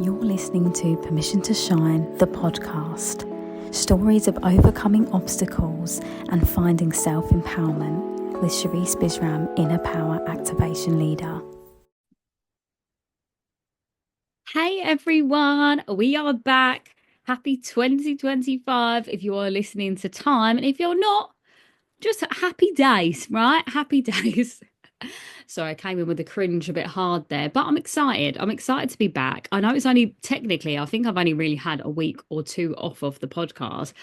You're listening to Permission to Shine, the podcast. Stories of overcoming obstacles and finding self-empowerment with Sherisse Bisram, Inner Power Activation Leader. Hey everyone, we are back. Happy 2025 if you are listening to time. And if you're not, just happy days, right? Happy days. Sorry, I came in with a cringe a bit hard there, but I'm excited. I'm excited to be back. I know it's only technically, I think I've only really had a week or two off of the podcast,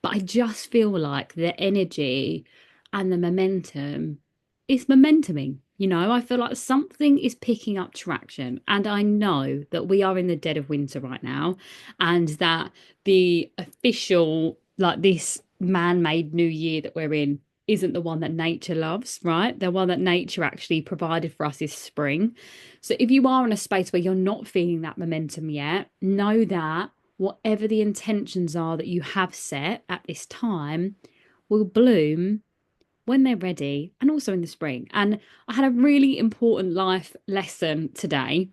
but I just feel like the energy and the momentum is momentuming. You know, I feel like something is picking up traction, and I know that we are in the dead of winter right now, and that the official, like this man made new year that we're in, isn't the one that nature loves, right? The one that nature actually provided for us is spring. So if you are in a space where you're not feeling that momentum yet, know that whatever the intentions are that you have set at this time will bloom when they're ready and also in the spring. And I had a really important life lesson today.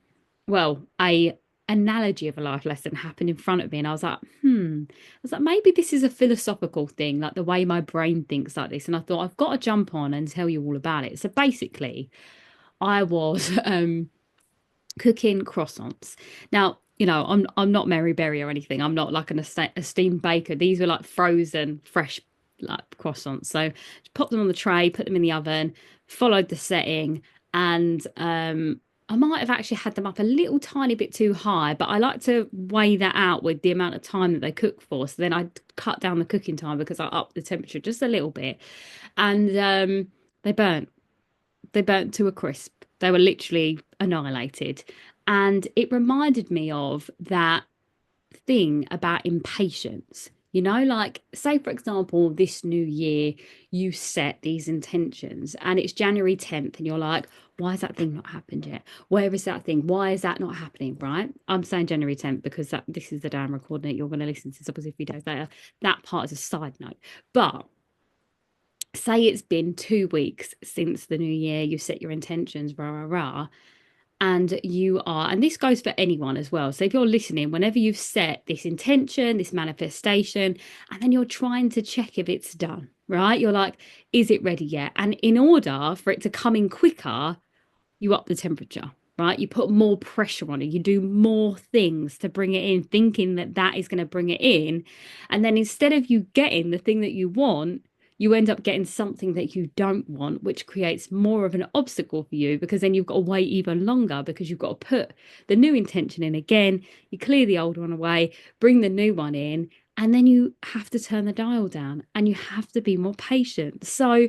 Well, a analogy of a life lesson happened in front of me, and I was like, maybe this is a philosophical thing, like the way my brain thinks like this. And I thought I've got to jump on and tell you all about it. So basically, I was cooking croissants. Now, you know, I'm not Mary Berry or anything. I'm not like an esteemed baker. These were like frozen, fresh like croissants. So just pop them on the tray, put them in the oven, followed the setting, and I might have actually had them up a little tiny bit too high, but I like to weigh that out with the amount of time that they cook for. So then I cut down the cooking time because I upped the temperature just a little bit, and they burnt. They burnt to a crisp. They were literally annihilated. And it reminded me of that thing about impatience. You know, like, say, for example, this new year, you set these intentions and it's January 10th, and you're like, why has that thing not happened yet? Where is that thing? Why is that not happening? Right? I'm saying January 10th because this is the day I'm recording it. You're going to listen to this obviously a few days later. That part is a side note. But say it's been 2 weeks since the new year, you set your intentions, rah, rah, rah, and you are, and this goes for anyone as well. So if you're listening, whenever you've set this intention, this manifestation, and then you're trying to check if it's done, right? You're like, is it ready yet? And in order for it to come in quicker, you up the temperature, right? You put more pressure on it. You do more things to bring it in, thinking that that is going to bring it in. And then instead of you getting the thing that you want, you end up getting something that you don't want, which creates more of an obstacle for you, because then you've got to wait even longer because you've got to put the new intention in again. You clear the old one away, bring the new one in, and then you have to turn the dial down and you have to be more patient. So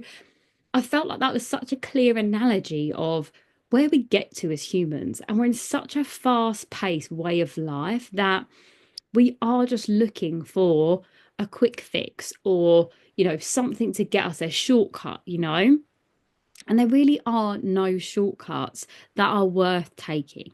I felt like that was such a clear analogy of where we get to as humans. And we're in such a fast paced way of life that we are just looking for a quick fix, or, you know, something to get us a shortcut, you know? And there really are no shortcuts that are worth taking.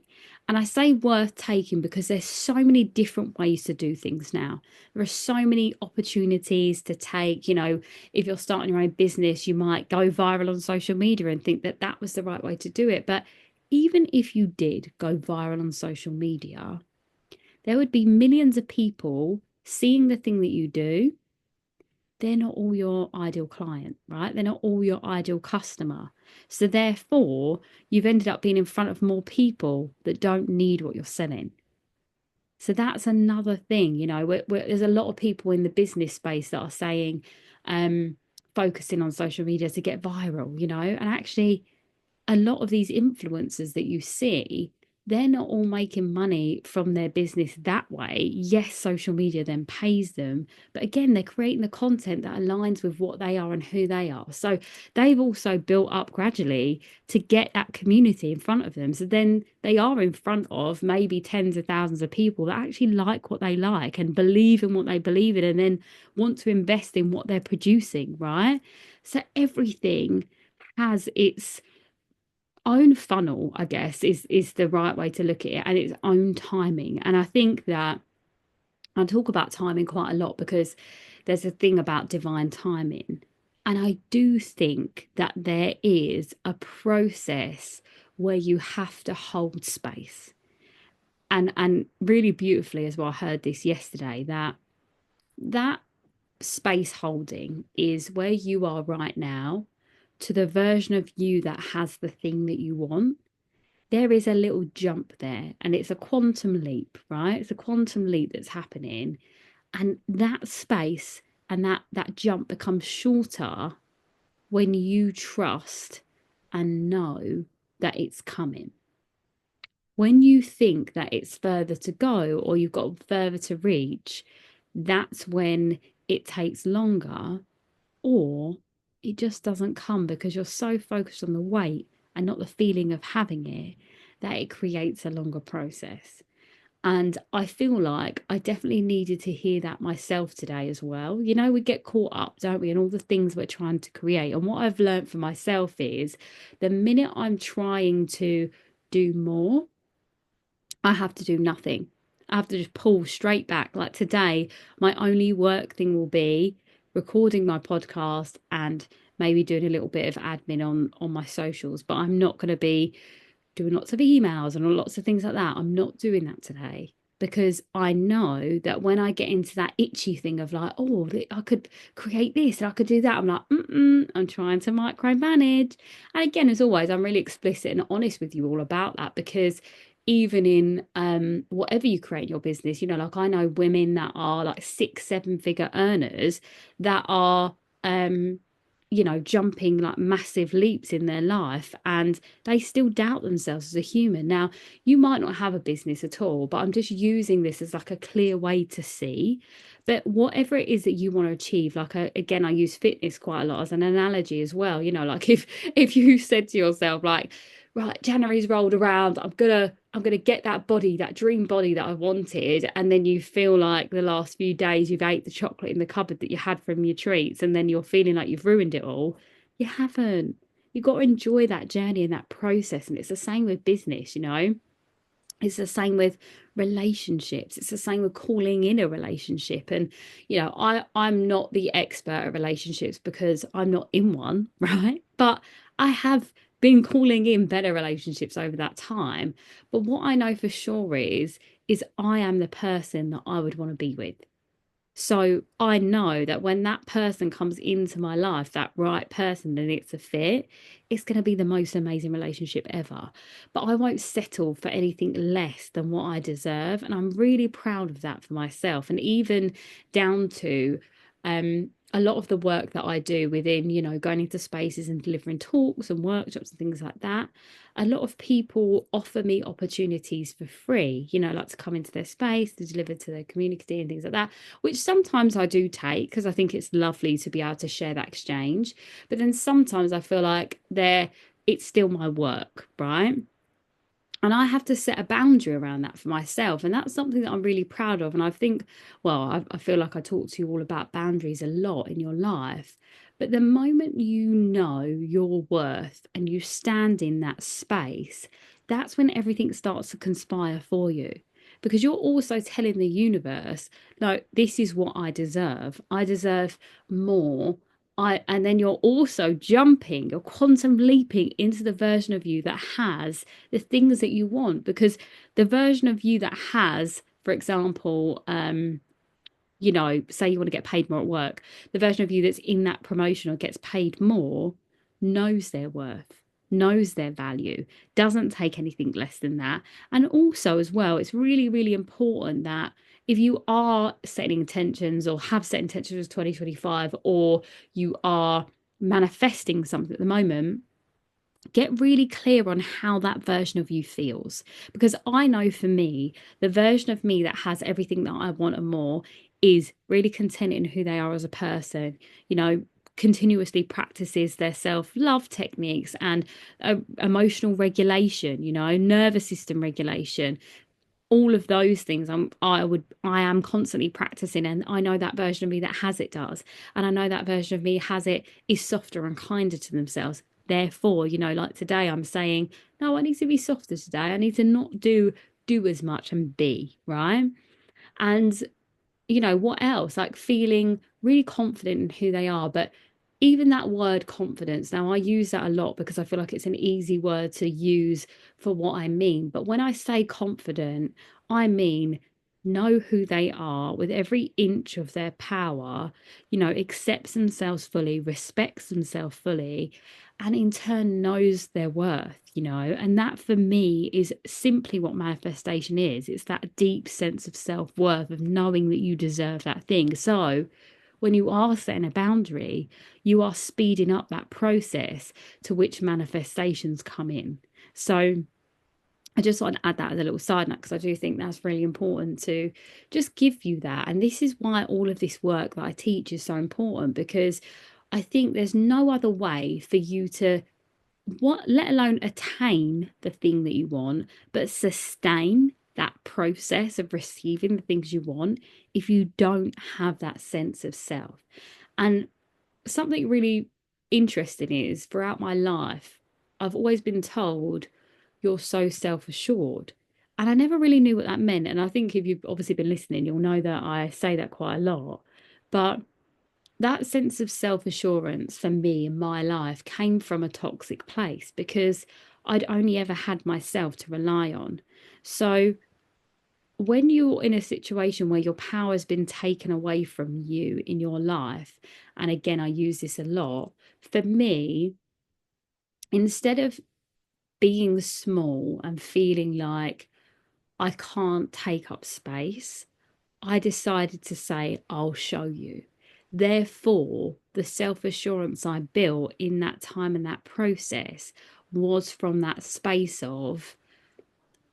And I say worth taking because there's so many different ways to do things now. There are so many opportunities to take. You know, if you're starting your own business, you might go viral on social media and think that that was the right way to do it. But even if you did go viral on social media, there would be millions of people seeing the thing that you do. They're not all your ideal client, right? They're not all your ideal customer. So therefore, you've ended up being in front of more people that don't need what you're selling. So that's another thing, you know, there's a lot of people in the business space that are saying, focusing on social media to get viral, you know, and actually a lot of these influencers that you see, they're not all making money from their business that way. Yes, social media then pays them, but again, they're creating the content that aligns with what they are and who they are. So they've also built up gradually to get that community in front of them. So then they are in front of maybe tens of thousands of people that actually like what they like and believe in what they believe in, and then want to invest in what they're producing, right? So everything has its own funnel, I guess, is the right way to look at it, and its own timing. And I think that I talk about timing quite a lot because there's a thing about divine timing. And I do think that there is a process where you have to hold space. And really beautifully as well, I heard this yesterday, that space holding is where you are right now to the version of you that has the thing that you want. There is a little jump there, and it's a quantum leap, right? It's a quantum leap that's happening, and that space and that jump becomes shorter when you trust and know that it's coming. When you think that it's further to go or you've got further to reach, that's when it takes longer, or it just doesn't come because you're so focused on the wait and not the feeling of having it, that it creates a longer process. And I feel like I definitely needed to hear that myself today as well. You know, we get caught up, don't we, in all the things we're trying to create. And what I've learned for myself is the minute I'm trying to do more, I have to do nothing. I have to just pull straight back. Like today, my only work thing will be recording my podcast and maybe doing a little bit of admin on my socials. But I'm not going to be doing lots of emails and lots of things like that. I'm not doing that today because I know that when I get into that itchy thing of like, oh, I could create this and I could do that, I'm like, I'm trying to micromanage. And again, as always, I'm really explicit and honest with you all about that, because even in whatever you create in your business, you know, like I know women that are like 6-7 figure earners that are you know, jumping like massive leaps in their life, and they still doubt themselves as a human. Now, you might not have a business at all, but I'm just using this as like a clear way to see that whatever it is that you want to achieve, like again, I use fitness quite a lot as an analogy as well. You know, like if you said to yourself, like, right, January's rolled around, I'm gonna get that body, that dream body that I wanted, and then you feel like the last few days you've ate the chocolate in the cupboard that you had from your treats, and then you're feeling like you've ruined it all. You haven't. You've got to enjoy that journey and that process. And it's the same with business, you know. It's the same with relationships. It's the same with calling in a relationship. And, you know, I'm not the expert at relationships because I'm not in one, right? But I have been calling in better relationships over that time. But what I know for sure is I am the person that I would want to be with. So I know that when that person comes into my life, that right person, and it's a fit, it's going to be the most amazing relationship ever. But I won't settle for anything less than what I deserve. And I'm really proud of that for myself. And even down to a lot of the work that I do within, you know, going into spaces and delivering talks and workshops and things like that, a lot of people offer me opportunities for free, you know, like to come into their space, to deliver to their community and things like that, which sometimes I do take because I think it's lovely to be able to share that exchange. But then sometimes I feel like it's still my work, right? And I have to set a boundary around that for myself. And that's something that I'm really proud of. And I think, well, I feel like I talk to you all about boundaries a lot in your life. But the moment you know your worth and you stand in that space, that's when everything starts to conspire for you. Because you're also telling the universe, no, this is what I deserve. I deserve more. And then you're also jumping, you're quantum leaping into the version of you that has the things that you want, because the version of you that has, for example, you know, say you want to get paid more at work, the version of you that's in that promotion or gets paid more knows their worth, knows their value, doesn't take anything less than that. And also, as well, it's really, really important that if you are setting intentions or have set intentions for 2025, or you are manifesting something at the moment, get really clear on how that version of you feels. Because I know for me, the version of me that has everything that I want and more is really content in who they are as a person, you know, continuously practices their self-love techniques and emotional regulation, you know, nervous system regulation, all of those things. I am constantly practicing, and I know that version of me that has it does, and I know that version of me has it is softer and kinder to themselves. Therefore, you know, like today I'm saying, no, I need to be softer today. I need to not do as much and be right. And you know, what else? Like feeling really confident in who they are. But even that word confidence, now I use that a lot because I feel like it's an easy word to use for what I mean. But when I say confident, I mean, know who they are with every inch of their power, accepts themselves fully, respects themselves fully, and in turn knows their worth, And that for me is simply what manifestation is. It's that deep sense of self worth, of knowing that you deserve that thing. So, when you are setting a boundary, you are speeding up that process to which manifestations come in. So, I just want to add that as a little side note because I do think that's really important to just give you that. And this is why all of this work that I teach is so important, because I think there's no other way for you to let alone attain the thing that you want, but sustain that process of receiving the things you want if you don't have that sense of self. And something really interesting is throughout my life, I've always been told you're so self assured. And I never really knew what that meant. And I think if you've obviously been listening, you'll know that I say that quite a lot. But that sense of self assurance for me in my life came from a toxic place because I'd only ever had myself to rely on. So when you're in a situation where your power has been taken away from you in your life, and again, I use this a lot, for me, instead of being small and feeling like I can't take up space, I decided to say, I'll show you. Therefore, the self assurance I built in that time and that process was from that space of,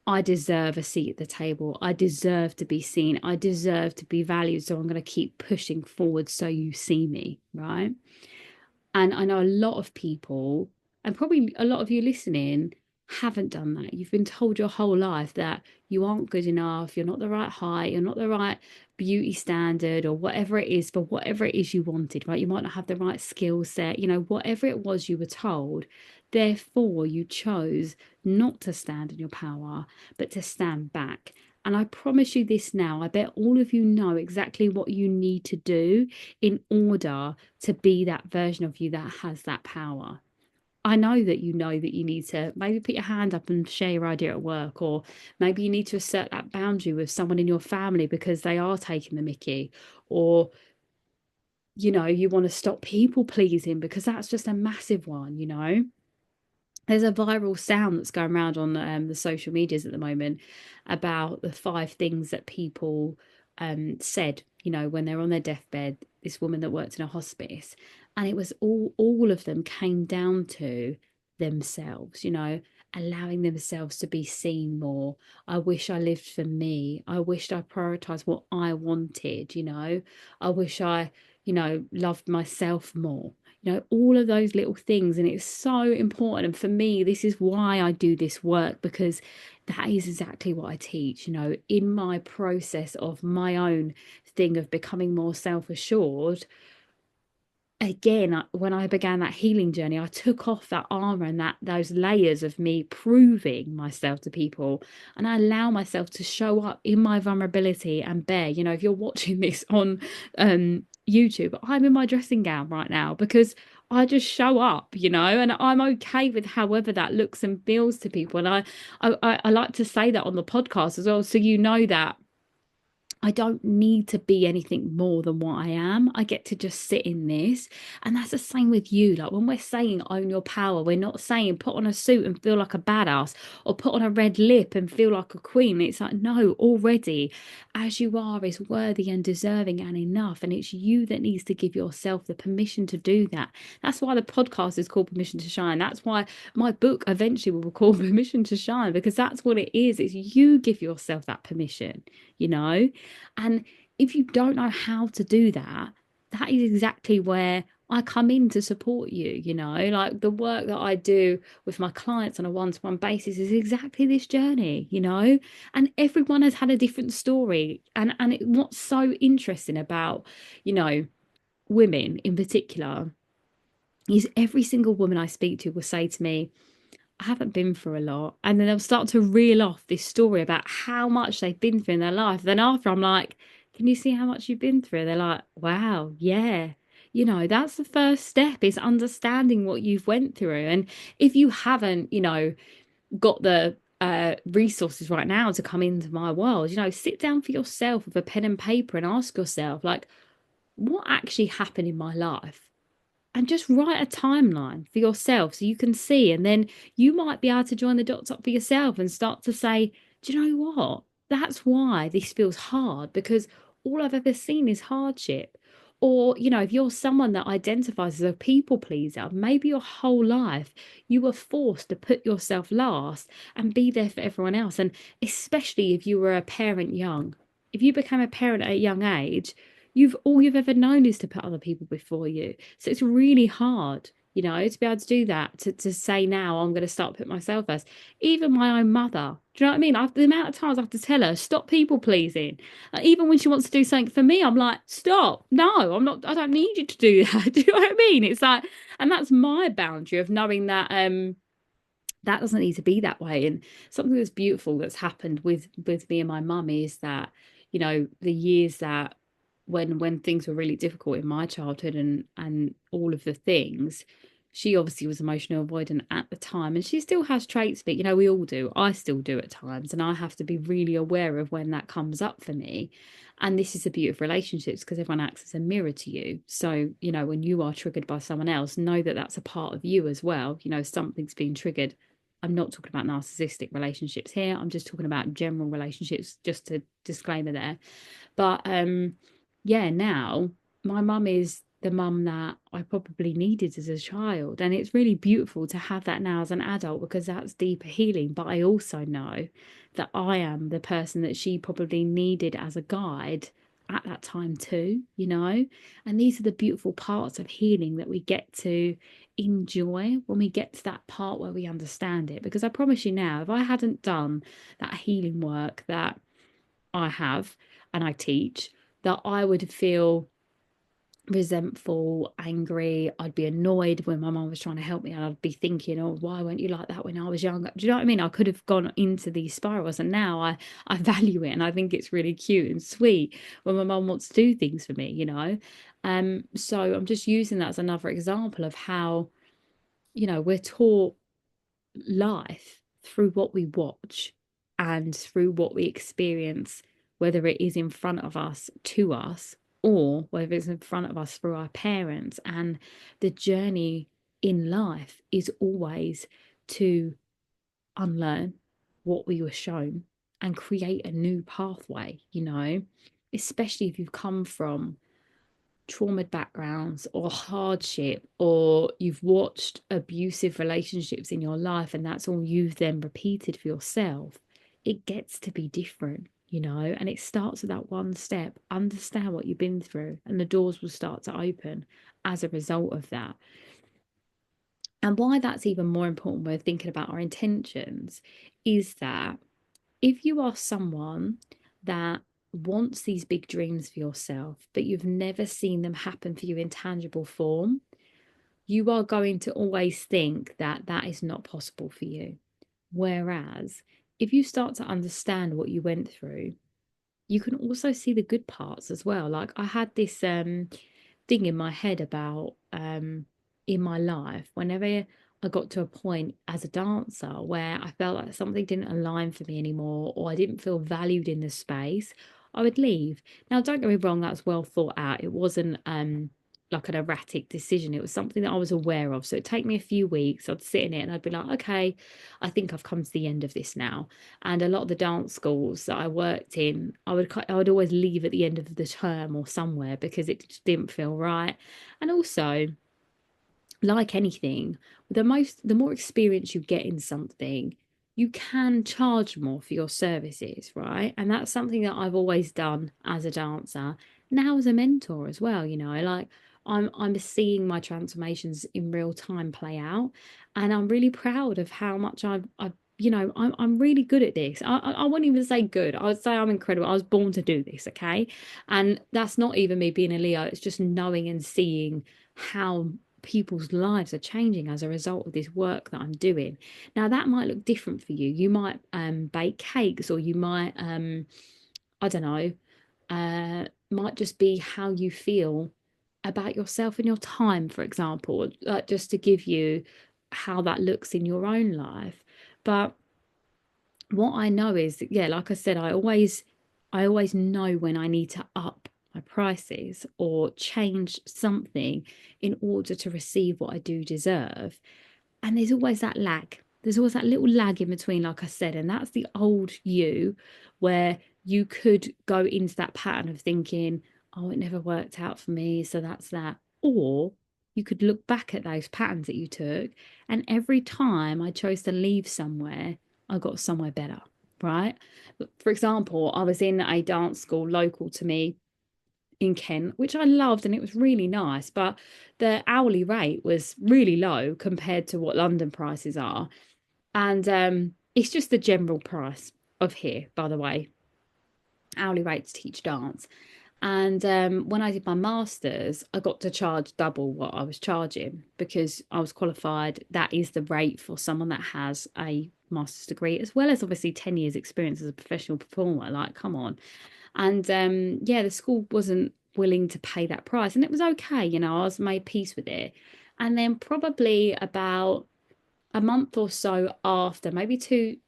I deserve a seat at the table. I deserve to be seen. I deserve to be valued. So I'm going to keep pushing forward so you see me, right? And I know a lot of people, and probably a lot of you listening, haven't done that. You've been told your whole life that you aren't good enough, you're not the right height, you're not the right beauty standard, or whatever it is for whatever it is you wanted, right? You might not have the right skill set, whatever it was you were told. Therefore, you chose not to stand in your power, but to stand back. And I promise you this now, I bet all of you know exactly what you need to do in order to be that version of you that has that power. I know that you need to maybe put your hand up and share your idea at work, or maybe you need to assert that boundary with someone in your family because they are taking the mickey, or you want to stop people pleasing because that's just a massive one. There's a viral sound that's going around on the social medias at the moment about the 5 things that people said, when they're on their deathbed. This woman that worked in a hospice, and it was all of them came down to themselves, allowing themselves to be seen more. I wish I lived for me. I wished I prioritized what I wanted. I wish I, loved myself more. All of those little things. And it's so important. And for me, this is why I do this work, because that is exactly what I teach. In my process of my own thing of becoming more self assured, again, when I began that healing journey, I took off that armor and those layers of me proving myself to people, and I allow myself to show up in my vulnerability and bear. If you're watching this on YouTube, I'm in my dressing gown right now because I just show up, and I'm okay with however that looks and feels to people. And I like to say that on the podcast as well, so that I don't need to be anything more than what I am. I get to just sit in this. And that's the same with you. Like when we're saying own your power, we're not saying put on a suit and feel like a badass, or put on a red lip and feel like a queen. It's like, no, already as you are is worthy and deserving and enough. And it's you that needs to give yourself the permission to do that. That's why the podcast is called Permission to Shine. That's why my book eventually will be called Permission to Shine, because that's what it is. It's you give yourself that permission, And if you don't know how to do that, that is exactly where I come in to support you. Like the work that I do with my clients on a one-to-one basis is exactly this journey, and everyone has had a different story. And what's so interesting about, women in particular is every single woman I speak to will say to me, I haven't been through a lot. And then they'll start to reel off this story about how much they've been through in their life. Then after, I'm like, can you see how much you've been through? They're like, wow, yeah. That's the first step, is understanding what you've went through. And if you haven't, got the resources right now to come into my world. Sit down for yourself with a pen and paper and ask yourself, like, what actually happened in my life? And just write a timeline for yourself so you can see. And then you might be able to join the dots up for yourself and start to say, do you know what? That's why this feels hard, because all I've ever seen is hardship. Or, if you're someone that identifies as a people pleaser, maybe your whole life you were forced to put yourself last and be there for everyone else. And especially if you were a parent young, if you became a parent at a young age, all you've ever known is to put other people before you. So it's really hard, to be able to do that, to say now I'm going to start putting myself first. Even my own mother, do you know what I mean? The amount of times I have to tell her, stop people pleasing. Even when she wants to do something for me, I'm like, stop. No, I'm not, I don't need you to do that. Do you know what I mean? It's like, and that's my boundary of knowing that, that doesn't need to be that way. And something that's beautiful that's happened with me and my mum is that, the years that when things were really difficult in my childhood and all of the things, she obviously was emotional avoidant at the time, and she still has traits, but we all do. I still do at times, and I have to be really aware of when that comes up for me. And this is the beauty of relationships, because everyone acts as a mirror to you. So when you are triggered by someone else, know that that's a part of you as well. Something's being triggered. I'm not talking about narcissistic relationships here. I'm just talking about general relationships, just a disclaimer there. But yeah, now my mum is the mum that I probably needed as a child. And it's really beautiful to have that now as an adult, because that's deeper healing. But I also know that I am the person that she probably needed as a guide at that time too. And these are the beautiful parts of healing that we get to enjoy when we get to that part where we understand it. Because I promise you now, if I hadn't done that healing work that I have and I teach, that I would feel resentful, angry. I'd be annoyed when my mum was trying to help me, and I'd be thinking, oh, why weren't you like that when I was younger? Do you know what I mean? I could have gone into these spirals, and now I value it, and I think it's really cute and sweet when my mum wants to do things for me. So I'm just using that as another example of how, we're taught life through what we watch and through what we experience, whether it is in front of us to us, or whether it's in front of us through our parents. And the journey in life is always to unlearn what we were shown and create a new pathway, especially if you've come from trauma backgrounds or hardship, or you've watched abusive relationships in your life and that's all you've then repeated for yourself. It gets to be different, and it starts with that one step. Understand what you've been through, and the doors will start to open as a result of that. And why that's even more important when we're thinking about our intentions is that if you are someone that wants these big dreams for yourself, but you've never seen them happen for you in tangible form, you are going to always think that that is not possible for you. Whereas if you start to understand what you went through, you can also see the good parts as well. Like I had this thing in my head about in my life, whenever I got to a point as a dancer where I felt like something didn't align for me anymore, or I didn't feel valued in the space, I would leave. Now, don't get me wrong, that's well thought out. It wasn't like an erratic decision. It was something that I was aware of. So it'd take me a few weeks. I'd sit in it and I'd be like, okay, I think I've come to the end of this now. And a lot of the dance schools that I worked in, I would always leave at the end of the term or somewhere, because it just didn't feel right. And also, like anything, the more experience you get in something, you can charge more for your services, right? And that's something that I've always done as a dancer, now as a mentor as well. Like I'm seeing my transformations in real time play out, and I'm really proud of how much I'm really good at this. I wouldn't even say good. I would say I'm incredible. I was born to do this, okay? And that's not even me being a Leo. It's just knowing and seeing how people's lives are changing as a result of this work that I'm doing. Now that might look different for you. You might bake cakes, or you might I don't know, might just be how you feel about yourself and your time, for example, just to give you how that looks in your own life. But what I know is, yeah, like I said, I always know when I need to up my prices or change something in order to receive what I do deserve. And there's always that lag. There's always that little lag in between, like I said, and that's the old you, where you could go into that pattern of thinking, oh, it never worked out for me, so that's that. Or you could look back at those patterns that you took, and every time I chose to leave somewhere, I got somewhere better, right? For example, I was in a dance school local to me in Kent, which I loved and it was really nice, but the hourly rate was really low compared to what London prices are. And it's just the general price of here, by the way, hourly rate to teach dance. And when I did my master's, I got to charge double what I was charging because I was qualified. That is the rate for someone that has a master's degree, as well as obviously 10 years experience as a professional performer. Like, come on. And yeah, the school wasn't willing to pay that price. And it was okay, I was made peace with it. And then probably about a month or so after, maybe two,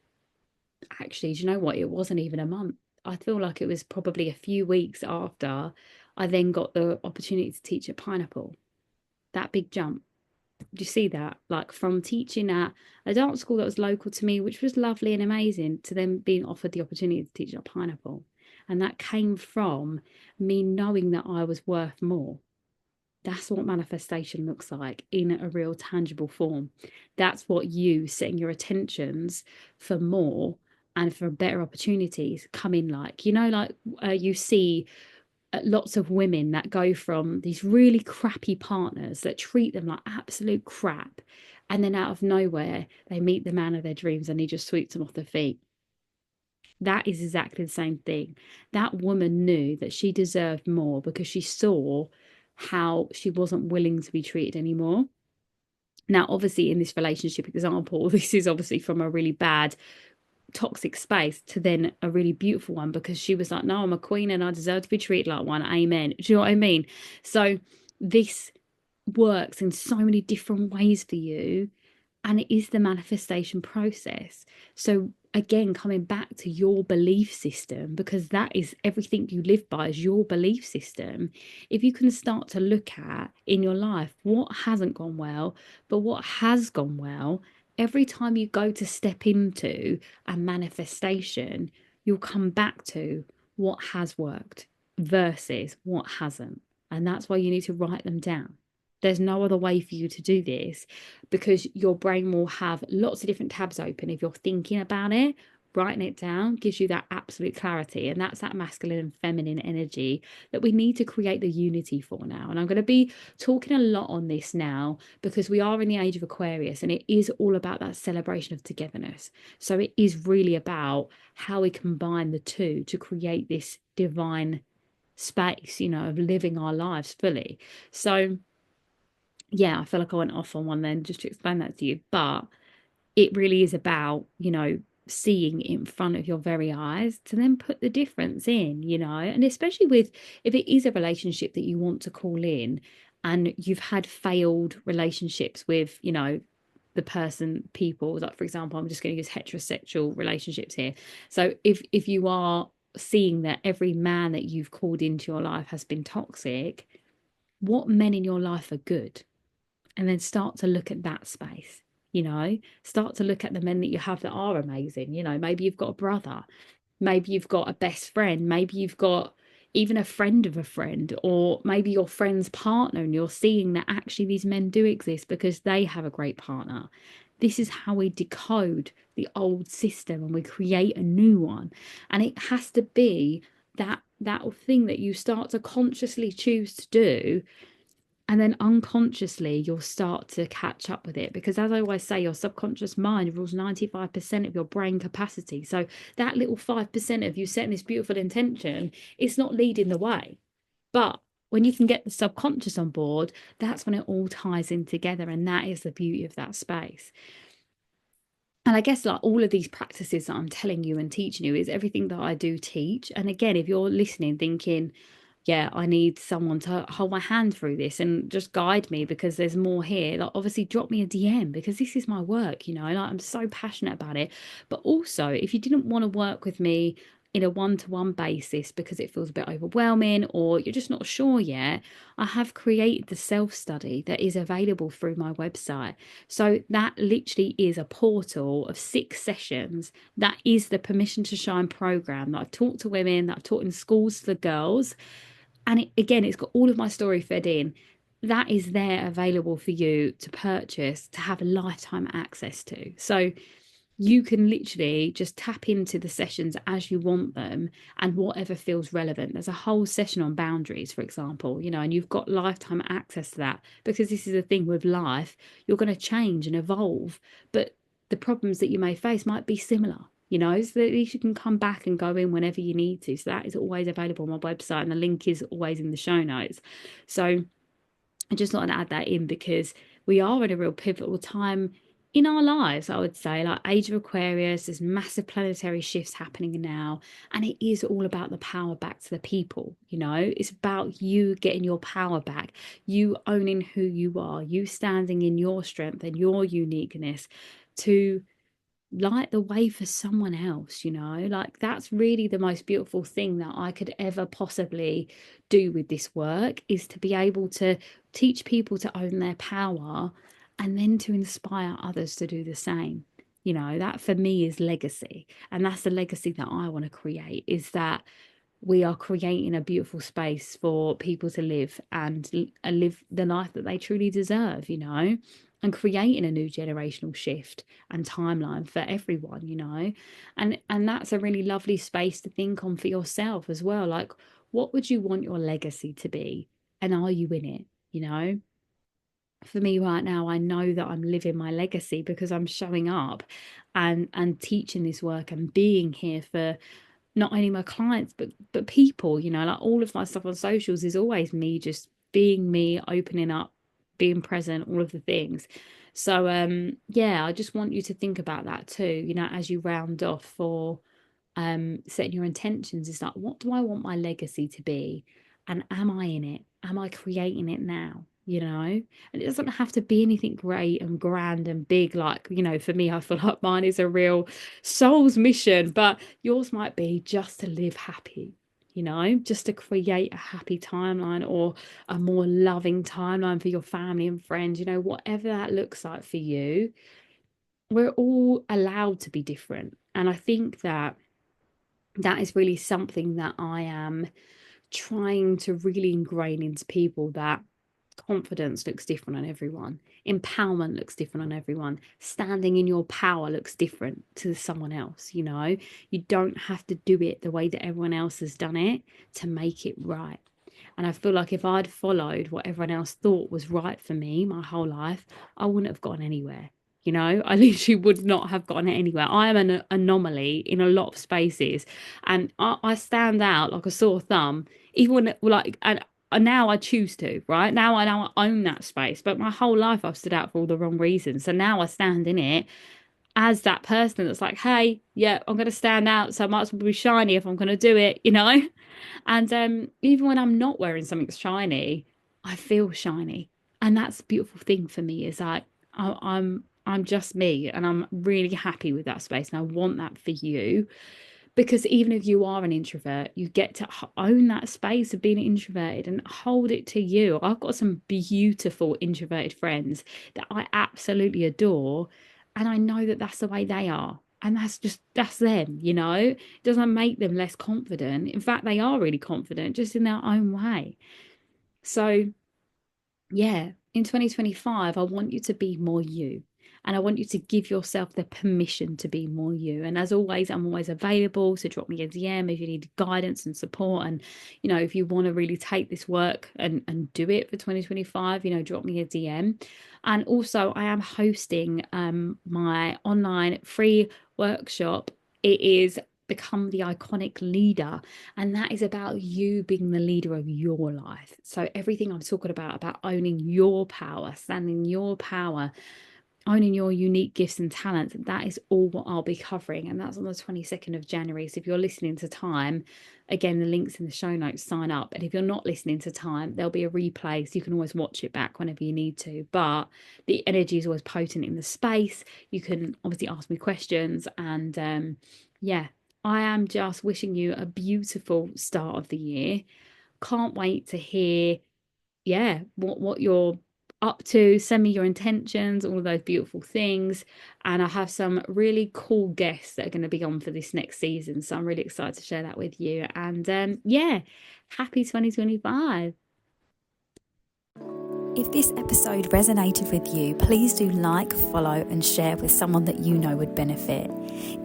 actually, do you know what? It wasn't even a month. I feel like it was probably a few weeks after I then got the opportunity to teach at Pineapple. That big jump. Do you see that? Like from teaching at a dance school that was local to me, which was lovely and amazing, to then being offered the opportunity to teach at Pineapple. And that came from me knowing that I was worth more. That's what manifestation looks like in a real tangible form. That's what you setting your attentions for more and for better opportunities come in like. Like you see lots of women that go from these really crappy partners that treat them like absolute crap. And then out of nowhere, they meet the man of their dreams and he just sweeps them off their feet. That is exactly the same thing. That woman knew that she deserved more because she saw how she wasn't willing to be treated anymore. Now, obviously, in this relationship example, this is obviously from a really bad, toxic space to then a really beautiful one because she was like, no, I'm a queen and I deserve to be treated like one. Amen. Do you know what I mean? So, this works in so many different ways for you and it is the manifestation process. So again, coming back to your belief system, because that is everything you live by is your belief system. If you can start to look at in your life what hasn't gone well, but what has gone well, every time you go to step into a manifestation, you'll come back to what has worked versus what hasn't. And that's why you need to write them down. There's no other way for you to do this because your brain will have lots of different tabs open if you're thinking about it. Writing it down gives you that absolute clarity, and that's that masculine and feminine energy that we need to create the unity for now. And I'm going to be talking a lot on this now because we are in the age of Aquarius and it is all about that celebration of togetherness. So it is really about how we combine the two to create this divine space, of living our lives fully. So yeah, I feel like I went off on one then just to explain that to you. But it really is about, seeing in front of your very eyes to then put the difference in, and especially with if it is a relationship that you want to call in and you've had failed relationships with, the people, like for example, I'm just going to use heterosexual relationships here. So if you are seeing that every man that you've called into your life has been toxic, what men in your life are good? And then start to look at that space, start to look at the men that you have that are amazing. Maybe you've got a brother, maybe you've got a best friend, maybe you've got even a friend of a friend, or maybe your friend's partner, and you're seeing that actually these men do exist because they have a great partner. This is how we decode the old system and we create a new one. And it has to be that thing that you start to consciously choose to do, and then unconsciously you'll start to catch up with it because, as I always say, your subconscious mind rules 95% of your brain capacity. So that little 5% of you setting this beautiful intention, it's not leading the way. But when you can get the subconscious on board, that's when it all ties in together, and that is the beauty of that space. And I guess like all of these practices that I'm telling you and teaching you is everything that I do teach. And again, if you're listening thinking, yeah, I need someone to hold my hand through this and just guide me, because there's more here. Like, obviously, drop me a DM, because this is my work, like I'm so passionate about it. But also, if you didn't want to work with me in a one-to-one basis because it feels a bit overwhelming, or you're just not sure yet, I have created the self-study that is available through my website. So that literally is a portal of 6 sessions. That is the Permission to Shine program that I've taught to women, that I've taught in schools for girls. And again, it's got all of my story fed in. That is there available for you to purchase, to have lifetime access to. So you can literally just tap into the sessions as you want them and whatever feels relevant. There's a whole session on boundaries, for example, and you've got lifetime access to that, because this is the thing with life. You're going to change and evolve, but the problems that you may face might be similar, so that at least you can come back and go in whenever you need to. So that is always available on my website, and the link is always in the show notes. So I just wanted to add that in, because we are in a real pivotal time in our lives, I would say. Like, age of Aquarius, there's massive planetary shifts happening now, and it is all about the power back to the people. It's about you getting your power back, you owning who you are, you standing in your strength and your uniqueness to light the way for someone else. Like, that's really the most beautiful thing that I could ever possibly do with this work, is to be able to teach people to own their power, and then to inspire others to do the same. That for me is legacy, and that's the legacy that I want to create, is that we are creating a beautiful space for people to live, and live the life that they truly deserve, and creating a new generational shift and timeline for everyone, and that's a really lovely space to think on for yourself as well. Like, what would you want your legacy to be, and are you in it? For me right now, I know that I'm living my legacy, because I'm showing up and teaching this work and being here for not only my clients but people. Like, all of my stuff on socials is always me just being me, opening up, being present, all of the things. So yeah, I just want you to think about that too, as you round off for setting your intentions. Is like, what do I want my legacy to be, and am I in it? Am I creating it now? And it doesn't have to be anything great and grand and big. Like, for me, I feel like mine is a real soul's mission, but yours might be just to live happy, just to create a happy timeline, or a more loving timeline for your family and friends, whatever that looks like for you. We're all allowed to be different, and I think that is really something that I am trying to really ingrain into people, that confidence looks different on everyone, empowerment looks different on everyone, standing in your power looks different to someone else. You don't have to do it the way that everyone else has done it to make it right. And I feel like if I'd followed what everyone else thought was right for me my whole life, I wouldn't have gotten anywhere. I literally would not have gotten anywhere. I am an anomaly in a lot of spaces, and I stand out like a sore thumb, even when, like, and now I choose to, right? Now I own that space, but my whole life I've stood out for all the wrong reasons. So now I stand in it as that person that's like, hey, yeah, I'm going to stand out, so I might as well be shiny if I'm going to do it, And even when I'm not wearing something shiny, I feel shiny, and that's a beautiful thing for me. Is like, I'm just me, and I'm really happy with that space, and I want that for you. Because even if you are an introvert, you get to own that space of being introverted and hold it to you. I've got some beautiful introverted friends that I absolutely adore, and I know that that's the way they are. And that's them, It doesn't make them less confident. In fact, they are really confident, just in their own way. So yeah, in 2025, I want you to be more you. And I want you to give yourself the permission to be more you. And as always, I'm always available. So drop me a DM if you need guidance and support. And, if you want to really take this work and do it for 2025, drop me a DM. And also, I am hosting my online free workshop. It is Become the Iconic Leader, and that is about you being the leader of your life. So everything I'm talking about owning your power, standing in your power, owning your unique gifts and talents. That is all what I'll be covering, and that's on the 22nd of January. So if you're listening to time, again, the links in the show notes, sign up. And if you're not listening to time, there'll be a replay, so you can always watch it back whenever you need to. But the energy is always potent in the space. You can obviously ask me questions, and yeah, I am just wishing you a beautiful start of the year. Can't wait to hear, what you're up to. Send me your intentions, all of those beautiful things. And I have some really cool guests that are going to be on for this next season. So I'm really excited to share that with you. And happy 2025. If this episode resonated with you, please do like, follow, and share with someone that you know would benefit.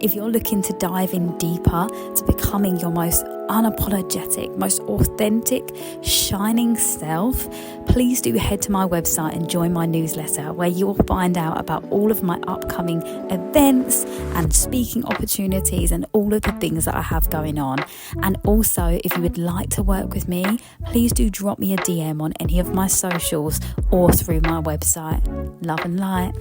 If you're looking to dive in deeper to becoming your most unapologetic, most authentic, shining self, please do head to my website and join my newsletter, where you'll find out about all of my upcoming events and speaking opportunities and all of the things that I have going on. And also, if you would like to work with me, please do drop me a DM on any of my socials or through my website. Love and light.